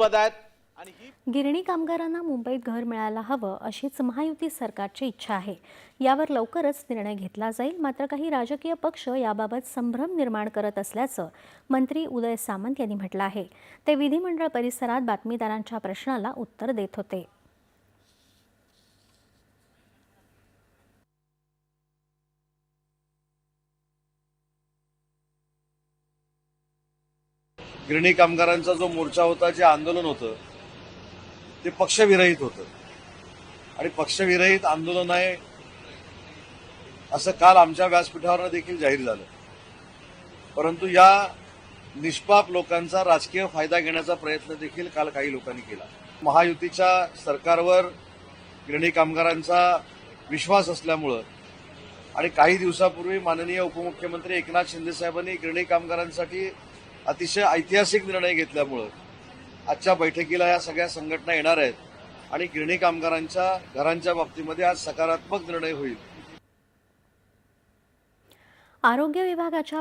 आहेत आणि ही गिरणी कामगारांना मुंबईत घर मिळायला हवं अशीच महायुती सरकारची इच्छा आहे। यावर लवकरच निर्णय घेतला जाईल। मात्र काही राजकीय पक्ष याबाबत संभ्रम निर्माण करत असल्याचं मंत्री उदय सामंत यांनी म्हटलं आहे। ते विधिमंडळ परिसरात बातमीदारांच्या प्रश्नाला उत्तर देत होते। गिरणी कामगारांचा जो मोर्चा होता, जे आंदोलन होतं ते पक्षविरहित होतं आणि पक्षविरहित आंदोलन आहे असं काल आमच्या व्यासपीठावर देखील जाहीर झालं। परंतु या निष्पाप लोकांचा राजकीय फायदा घेण्याचा प्रयत्न देखील काल काही लोकांनी केला। महायुतीच्या सरकारवर गिरणी कामगारांचा विश्वास असल्यामुळं आणि काही दिवसापूर्वी माननीय उपमुख्यमंत्री एकनाथ शिंदे साहेबांनी गिरणी कामगारांसाठी अतिशय ऐतिहासिक निर्णय घेतल्यामुळं आजच्या बैठकीला या सगळ्या संघटना येणार आहेत आणि गिरणी कामगारांच्या घरांच्या बाबतीमध्ये आज सकारात्मक निर्णय होईल। आरोग्य विभागाच्या